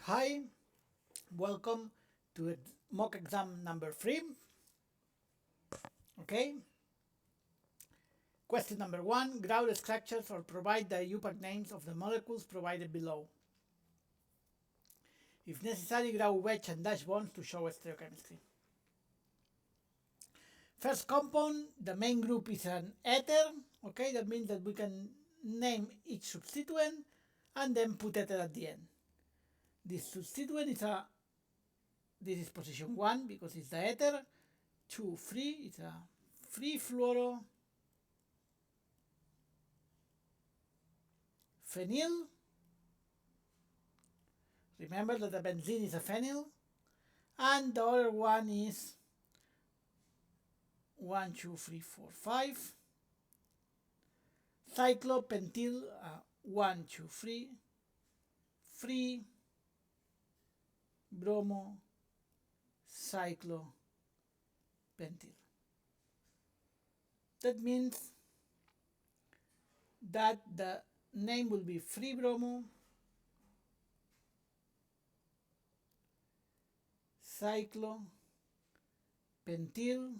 Hi, welcome to mock exam number 3. Okay, question number 1. Ground structures or provide the IUPAC names of the molecules provided below. If necessary, draw wedge and dash bonds to show stereochemistry. First compound, the main group is an ether. Okay, that means that we can name each substituent and then put ether at the end. This substituent this is position 1 because it's the ether. 2, 3, it's a free fluoro phenyl. Remember that the benzene is a phenyl. And the other one is 1, 2, 3, 4, 5. Cyclopentyl 1, 2, 3. Free bromo cyclopentyl. That means that the name will be free bromo cyclopentyl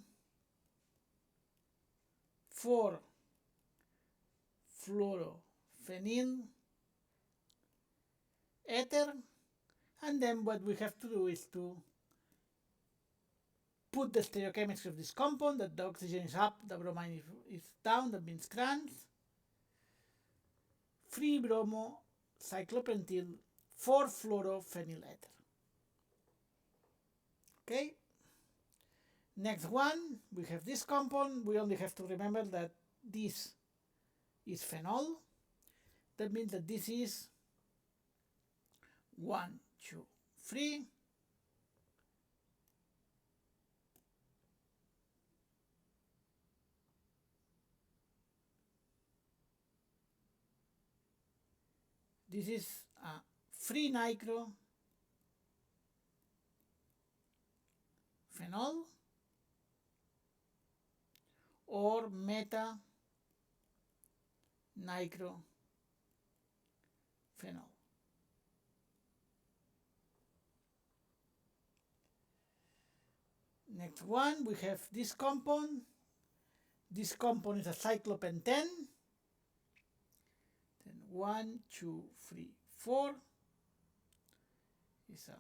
4 fluorophenyl ether, and then what we have to do is to put the stereochemistry of this compound, that the oxygen is up, the bromine is down, that means trans. Free bromo cyclopentyl 4 fluorophenyl ether. Okay. Next one, we have this compound. We only have to remember that this is phenol. That means that this is 1, 2, 3. This is free nitro phenol or meta nitro phenol. Next one, we have this compound. This compound is a cyclopentane. Then 1, 2, 3, 4 is a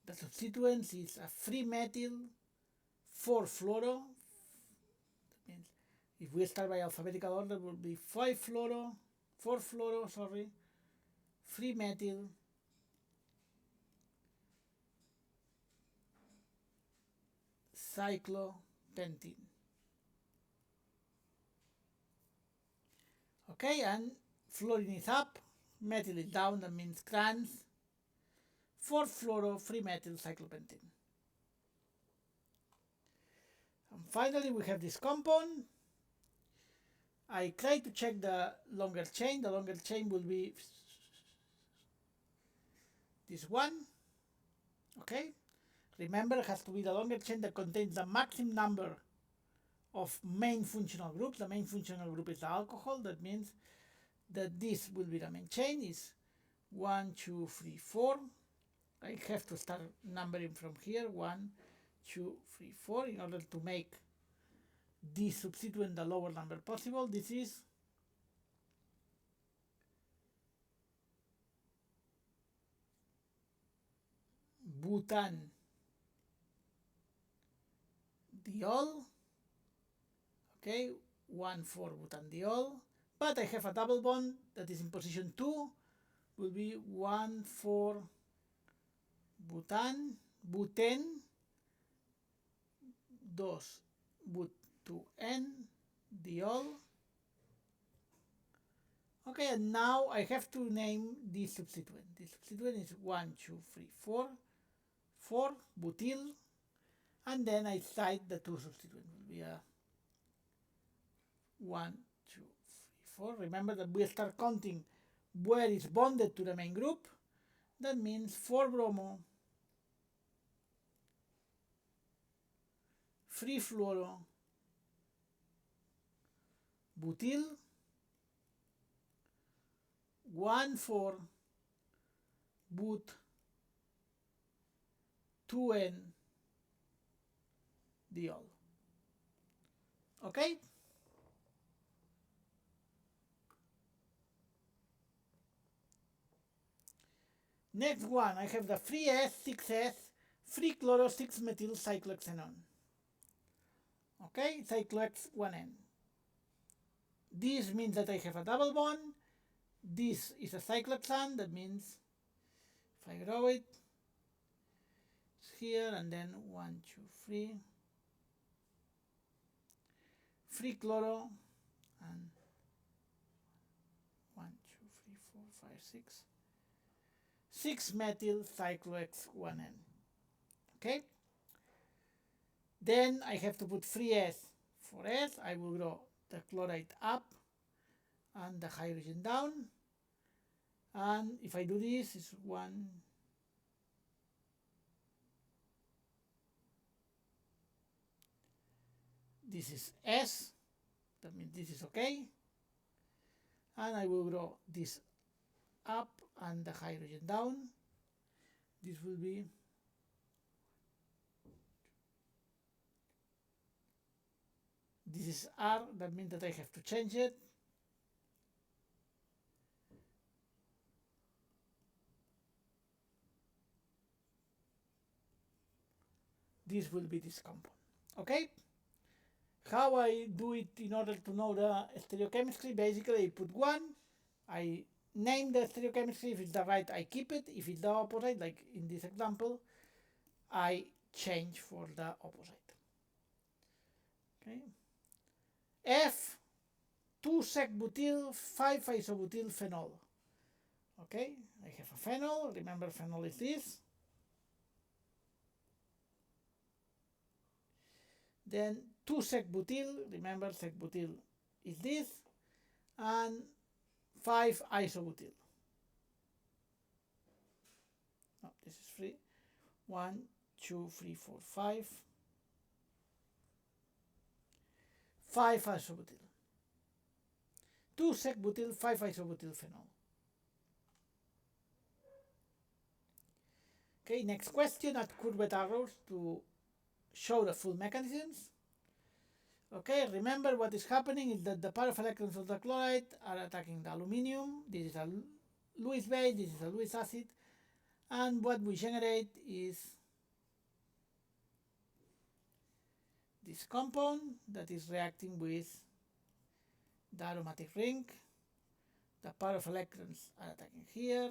the substituent is a free methyl 4 fluoro. That means if we start by alphabetical order, it will be 4 fluoro, free methyl cyclopentene. Okay, and fluorine is up, methyl is down, that means trans. 4 fluoro free methyl cyclopentene. And finally, we have this compound. I try to check the longer chain. The longer chain will be this one. Okay. Remember, it has to be the longer chain that contains the maximum number of main functional groups. The main functional group is the alcohol. That means that this will be the main chain. Is 1, 2, 3, 4. I have to start numbering from here. 1, 2, 3, 4 in order to make this substituent the lower number possible. This is butanediol. Okay, 1, 4 butanediol. But I have a double bond that is in position 2. Will be 1, 4 butane, 2 but2n diol. Okay, and now I have to name this substituent. This substituent is 1, 2, 3, 4, 4 butyl, and then I cite the two substituents. Will be a 1, 2, 3, 4. Remember that we start counting where it's bonded to the main group. That means 4 bromo, free fluoro, butyl, one for but 2n diol. Okay? Next one, I have the free S, 6S, free chloro 6-methyl cyclohexanone. Okay, cyclohex 1N. This means that I have a double bond. This is a cyclohexane, that means if I draw it, it's here, and then 1, 2, 3. Free chloro, and 1, 2, 3, 4, 5, 6. 6-methyl cyclohex 1N. Okay? Then I have to put free S. For S, I will draw the chloride up and the hydrogen down. And if I do this, it's 1. This is S. That means this is okay. And I will draw this up and the hydrogen down. This will be this is R, that means that I have to change it. This will be this compound. Okay? How I do it in order to know the stereochemistry? Basically, I put 1, I name the stereochemistry. If it's the right, I keep it. If it's the opposite, like in this example, I change for the opposite. Okay. F, 2-sec-butyl, 5-isobutyl phenol. Okay, I have a phenol. Remember, phenol is this. Then 2-sec-butyl. Remember, sec-butyl is this. And 5-isobutyl. No, this is free. 1, 2, 3, 4, 5. 5-isobutyl. 2-sec-butyl, 5-isobutyl phenol. Okay, next question at curved arrows to show the full mechanisms. Okay, remember what is happening is that the pair of electrons of the chloride are attacking the aluminium. This is a Lewis base, this is a Lewis acid. And what we generate is this compound that is reacting with the aromatic ring. The pair of electrons are attacking here.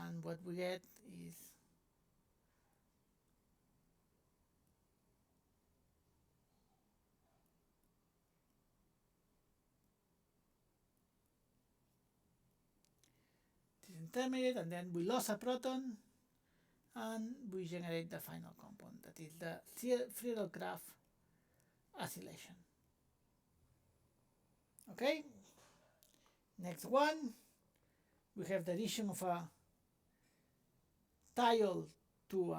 And what we get is this intermediate, and then we lose a proton and we generate the final compound, that is the Friedel-Crafts acylation. Okay, next one, we have the addition of a thiol to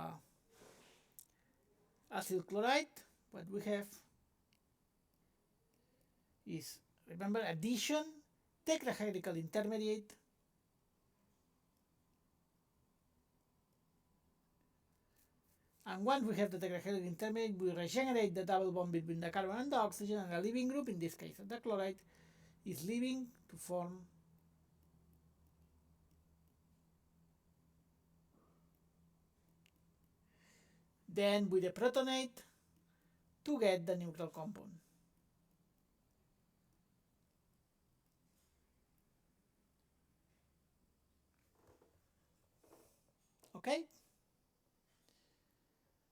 acyl chloride. What we have is, remember, addition, tetrahedral intermediate, and once we have the tetrahedral intermediate, we regenerate the double bond between the carbon and the oxygen, and a leaving group, in this case the chloride, is leaving to form then we deprotonate to get the neutral compound. Okay?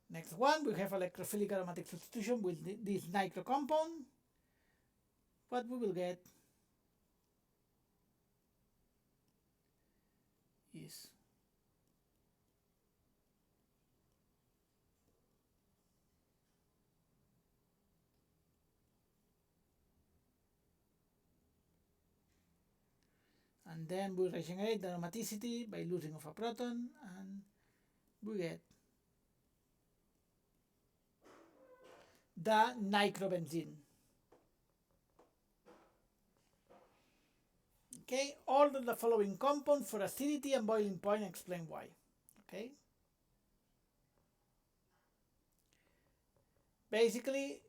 Next one, we have electrophilic aromatic substitution with this nitro compound. What we will get is and then we regenerate the aromaticity by losing of a proton, and we get the nitrobenzene. Okay, order the following compounds for acidity and boiling point and explain why. Okay, basically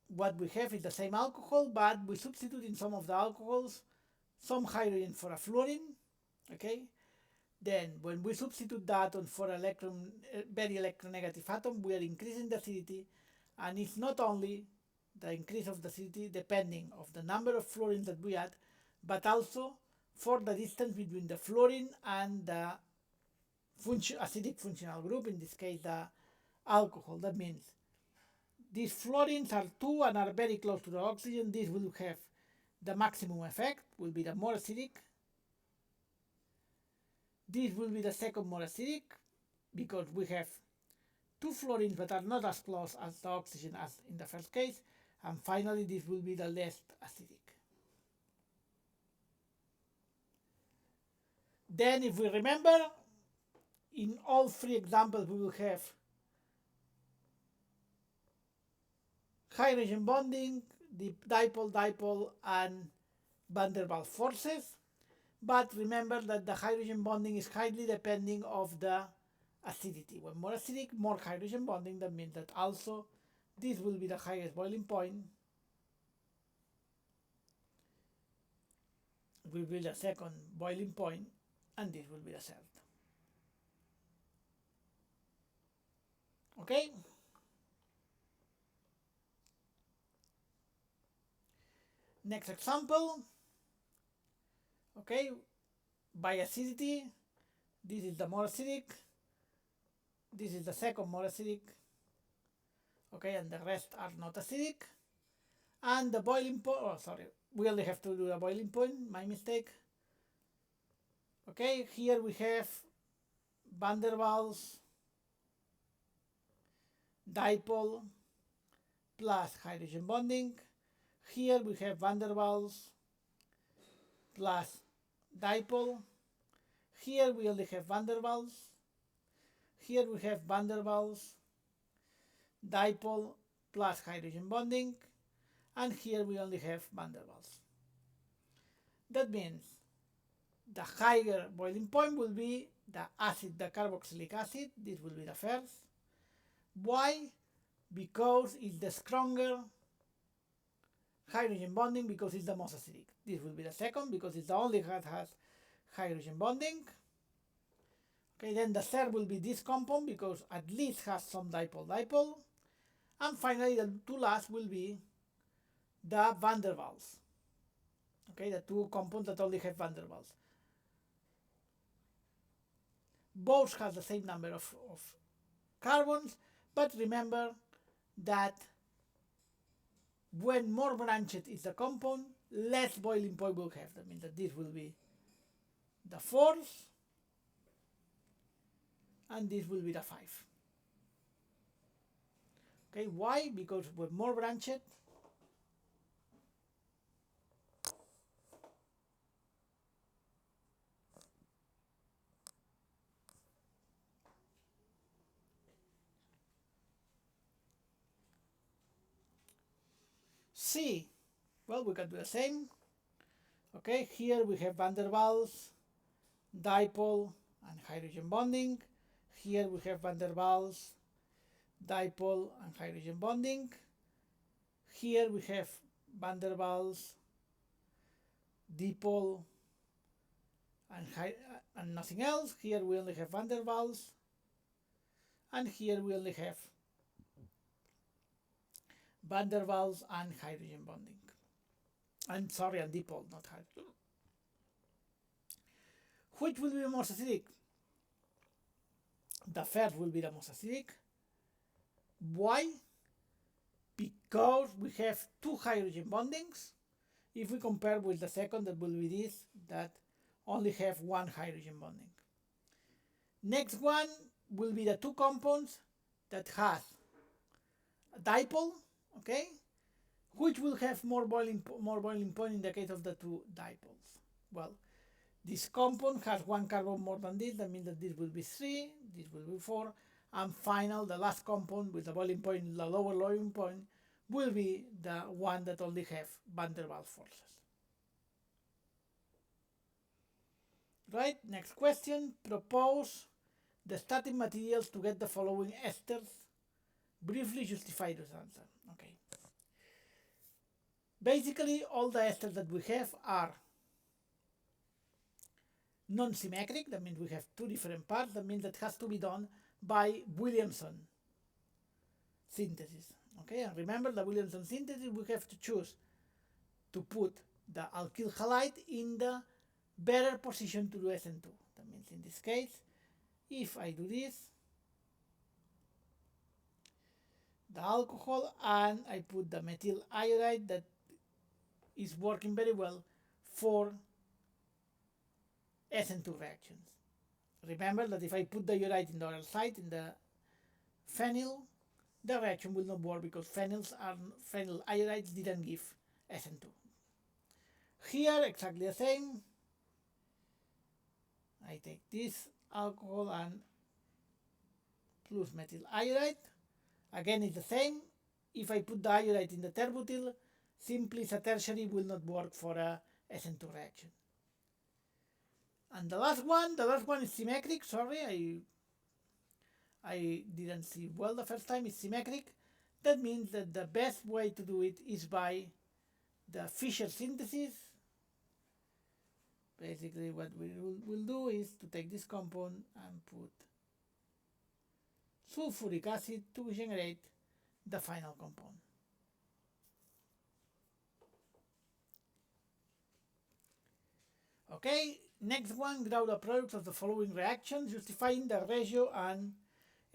what we have is the same alcohol, but we substitute in some of the alcohols some hydrogen for a fluorine. Okay, then when we substitute that on for electron, very electronegative atom, we are increasing the acidity, and it's not only the increase of the acidity depending of the number of fluorines that we add, but also for the distance between the fluorine and the acidic functional group, in this case the alcohol. That means these fluorines are 2 and are very close to the oxygen. This will have the maximum effect, will be the more acidic. This will be the second more acidic, because we have 2 fluorines that are not as close as the oxygen as in the first case. And finally, this will be the least acidic. Then, if we remember, in all 3 examples, we will have hydrogen bonding, the dipole, and van der Waals forces. But remember that the hydrogen bonding is highly depending of the acidity. When more acidic, more hydrogen bonding. That means that also this will be the highest boiling point, will be the second boiling point, and this will be the third. Okay? Next example. Okay, by acidity, this is the more acidic, this is the second more acidic, okay, and the rest are not acidic. And the boiling point, oh sorry, we only have to do a boiling point, my mistake. Okay, here we have van der Waals dipole plus hydrogen bonding. Here we have van der Waals plus dipole. Here we only have van der Waals. Here we have van der Waals dipole plus hydrogen bonding. And here we only have van der Waals. That means the higher boiling point will be the acid, the carboxylic acid. This will be the first. Why? Because it's the stronger hydrogen bonding, because it's the most acidic. This will be the second, because it's the only that has hydrogen bonding. Okay, then the third will be this compound, because at least has some dipole. And finally, the 2 last will be the van der Waals. Okay, the 2 compounds that only have van der Waals. Both have the same number of carbons, but remember that when more branched is the compound, less boiling point will have. That means that this will be the 4th, and this will be the 5. Okay, why? Because with more branched, C, well, we can do the same. Okay, here we have van der Waals dipole and hydrogen bonding. Here we have van der Waals dipole and hydrogen bonding. Here we have van der Waals dipole and nothing else. Here we only have van der Waals, and here we only have van der Waals and hydrogen bonding. And sorry, and dipole, not hydrogen. Which will be the most acidic? The first will be the most acidic. Why? Because we have 2 hydrogen bondings. If we compare with the second, that will be this, that only have 1 hydrogen bonding. Next one will be the 2 compounds that has a dipole, okay, which will have more boiling point in the case of the 2 dipoles. Well, this compound has 1 carbon more than this. That means that this will be 3, this will be 4, and final, the last compound with the boiling point, the lower boiling point, will be the one that only have van der Waals forces. Right, next question. Propose the starting materials to get the following esters. Briefly justify your answer. Okay. Basically, all the esters that we have are non-symmetric. That means we have two different parts. That means that has to be done by Williamson synthesis. Okay, and remember the Williamson synthesis, we have to choose to put the alkyl halide in the better position to do SN2. That means in this case, if I do this, the alcohol, and I put the methyl iodide that is working very well for SN2 reactions. Remember that if I put the iodide in the other side, in the phenyl, the reaction will not work because phenyl iodides didn't give SN2. Here, exactly the same. I take this alcohol and plus methyl iodide. Again, it's the same. If I put the iodide in the terbutyl, simply the tertiary will not work for a SN2 reaction. And the last one is symmetric. Sorry, I didn't see well the first time. It's symmetric. That means that the best way to do it is by the Fischer synthesis. Basically, what we will do is to take this compound and put sulfuric acid to generate the final compound. Okay, next one, draw the products of the following reactions justifying the ratio and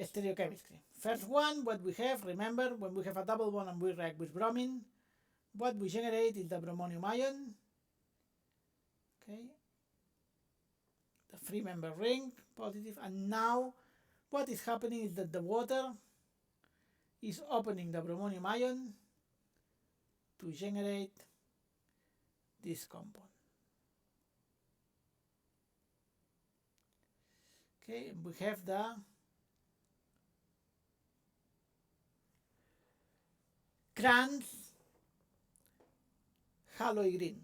stereochemistry. First one, what we have, remember, when we have a double bond and we react with bromine, what we generate is the bromonium ion. Okay, the free member ring, positive, and now what is happening is that the water is opening the bromonium ion to generate this compound. Okay, we have the Kranz haloy green.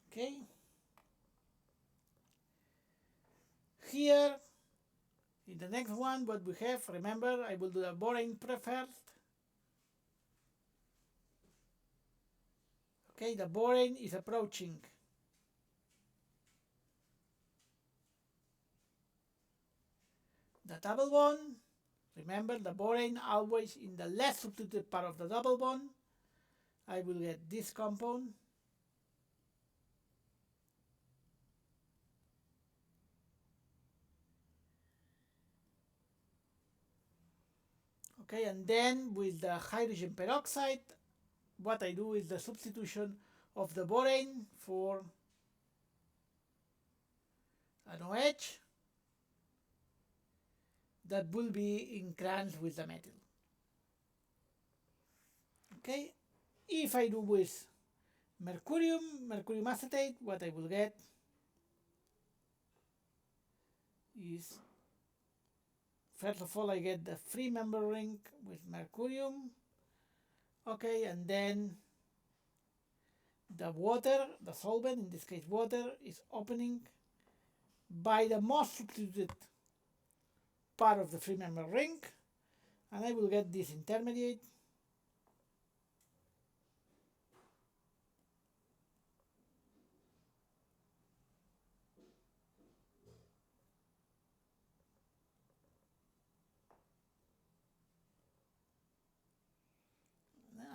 Okay, here in the next one, what we have, remember, I will do the borane first. Okay, the borane is approaching the double bond. Remember, the borane always in the less substituted part of the double bond. I will get this compound. Okay, and then with the hydrogen peroxide, what I do is the substitution of the borane for an OH that will be in Kranz with the methyl. Okay, if I do with mercurium acetate, what I will get is, first of all, I get the free member ring with mercurium. Okay, and then the water, the solvent, in this case water, is opening by the most substituted part of the free member ring, and I will get this intermediate.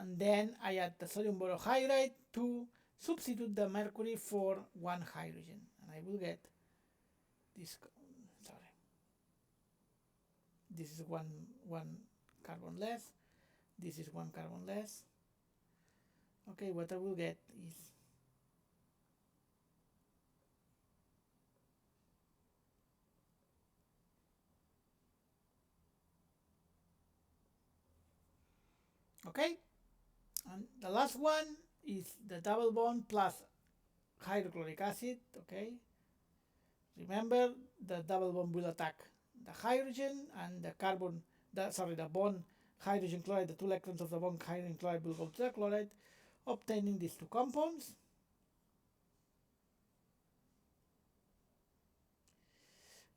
And then I add the sodium borohydride to substitute the mercury for one hydrogen, and I will get this. Sorry, this is one carbon less. This is one carbon less. Okay, what I will get is okay. And the last one is the double bond plus hydrochloric acid. Okay, remember the double bond will attack the hydrogen, and the carbon, the bond hydrogen chloride, the two electrons of the bond hydrogen chloride will go to the chloride, obtaining these two compounds.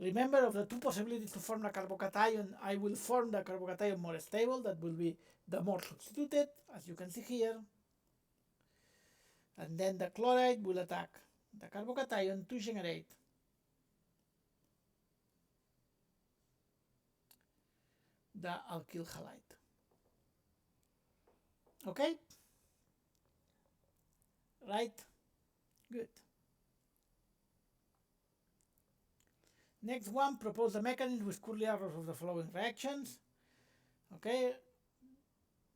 Remember, of the two possibilities to form a carbocation, I will form the carbocation more stable, that will be the more substituted, as you can see here. And then the chloride will attack the carbocation to generate the alkyl halide. Okay? Right? Good. Next one, propose a mechanism with curly arrows of the following reactions. Okay?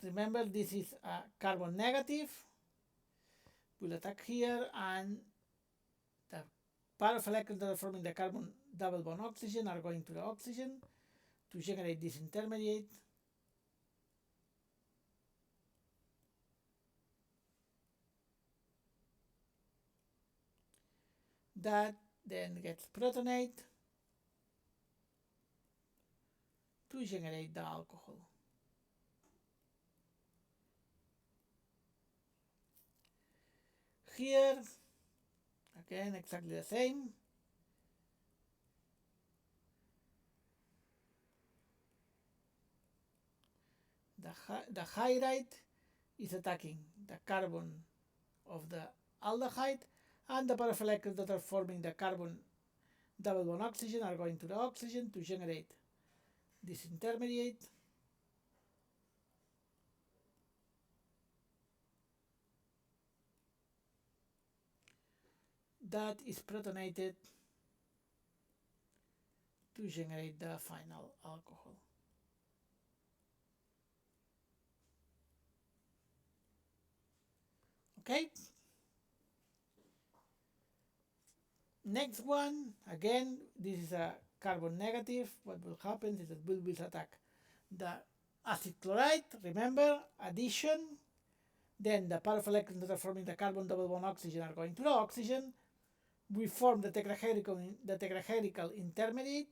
Remember, this is a carbon negative. We'll attack here, and the pair of electrons that are forming the carbon double bond oxygen are going to the oxygen to generate this intermediate. That then gets protonate to generate the alcohol. Here, again, exactly the same. The hydride is attacking the carbon of the aldehyde, and the pair of electrons that are forming the carbon double bond oxygen are going to the oxygen to generate this intermediate. That is protonated to generate the final alcohol. Okay? Next one, again, this is a carbon negative. What will happen is that we will attack the acid chloride, remember, addition. Then the pair of electrons that are forming the carbon double bond oxygen are going to the oxygen. We form the tetrahedral intermediate.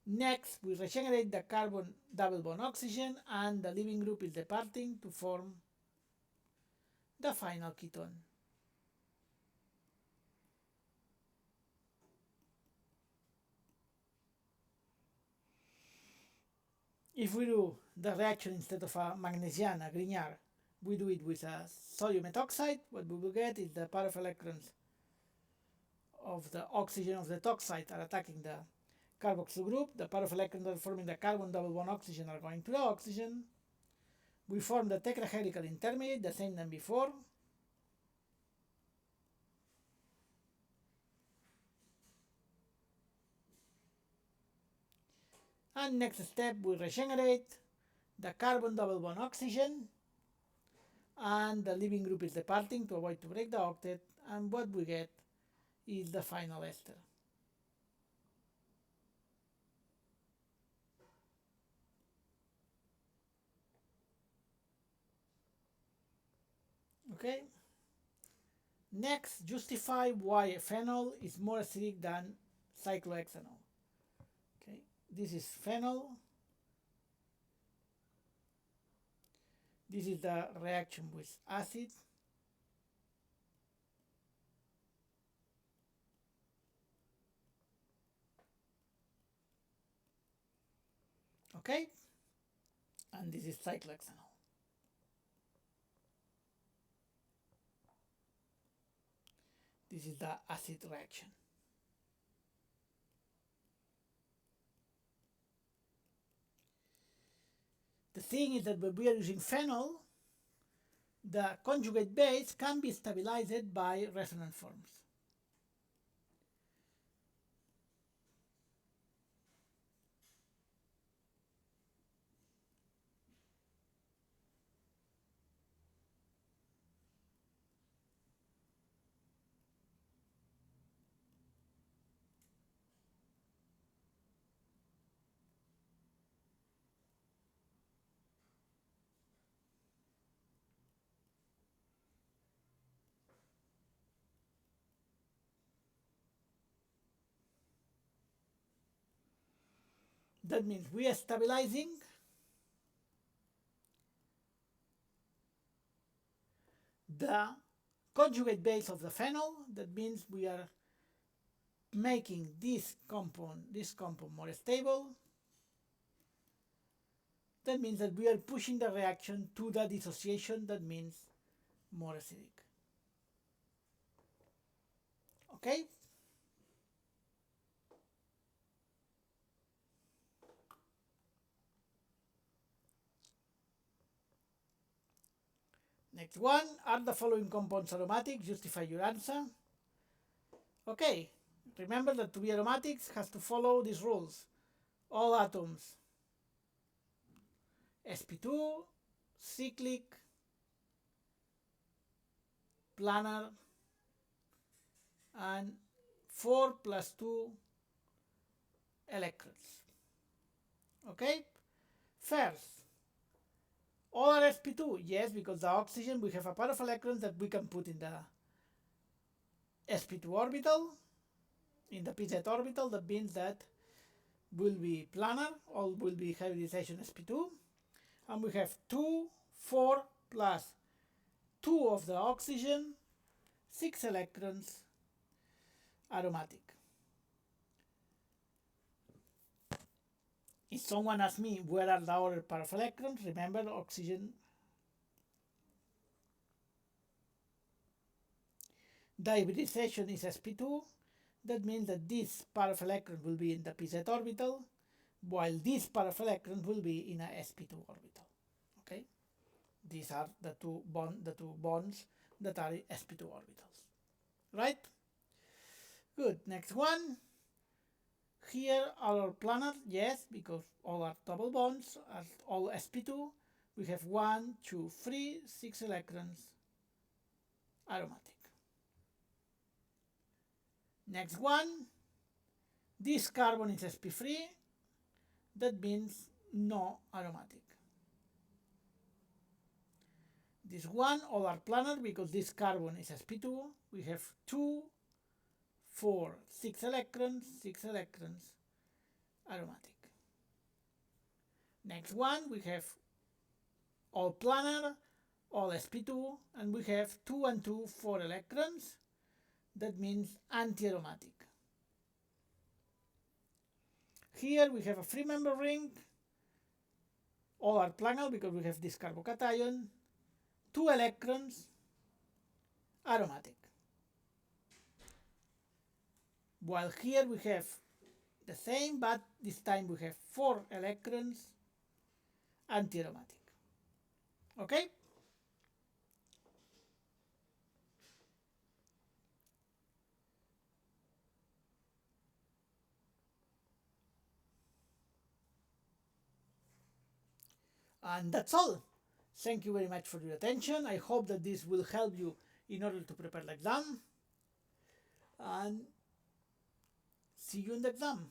Next, we regenerate the carbon double bond oxygen, and the leaving group is departing to form the final ketone. If we do the reaction instead of a magnesian, a Grignard, we do it with a sodium methoxide, what we will get is the pair of electrons of the oxygen of the toxide are attacking the carboxyl group. The pair of electrons that are forming the carbon double bond oxygen are going to the oxygen. We form the tetrahedral intermediate, the same than before. And next step, we regenerate the carbon double bond oxygen, and the leaving group is departing to avoid to break the octet, and what we get is the final ester. Okay. Next, justify why phenol is more acidic than cyclohexanol. Okay, this is phenol. This is the reaction with acid. Okay, and this is cyclohexanol. This is the acid reaction. The thing is that when we are using phenol, the conjugate base can be stabilized by resonance forms. That means we are stabilizing the conjugate base of the phenol. That means we are making this compound more stable. That means that we are pushing the reaction to the dissociation. That means more acidic. Okay? Next one, are the following compounds aromatic? Justify your answer. Okay, remember that to be aromatic has to follow these rules. All atoms sp2, cyclic, planar, and 4 plus 2 electrons. Okay? First, all are sp2. Yes, because the oxygen, we have a pair of electrons that we can put in the sp2 orbital, in the pz orbital. That means that will be planar, all will be hybridization sp2. And we have 2, 4 plus 2 of the oxygen, 6 electrons, aromatic. If someone asks me where are the other pair of electrons, remember oxygen. The hybridization is sp2. That means that this pair of electrons will be in the pz orbital, while this pair of electrons will be in a sp2 orbital. Okay, these are the two bonds that are sp2 orbitals. Right? Good. Next one. Here are planar, yes, because all are double bonds, as all sp2. We have 1, 2, 3, 6 electrons, aromatic. Next one, this carbon is sp3, that means no aromatic. This one, all are planar because this carbon is sp2. We have 2, 4, 6 electrons, aromatic. Next one, we have all planar, all sp2, and we have 2 and 2, 4 electrons. That means anti-aromatic. Here we have a free member ring. All are planar because we have this carbocation. 2 electrons, aromatic. While here we have the same, but this time we have 4 electrons, anti-aromatic. Okay? And that's all. Thank you very much for your attention. I hope that this will help you in order to prepare the exam. And see you in the exam.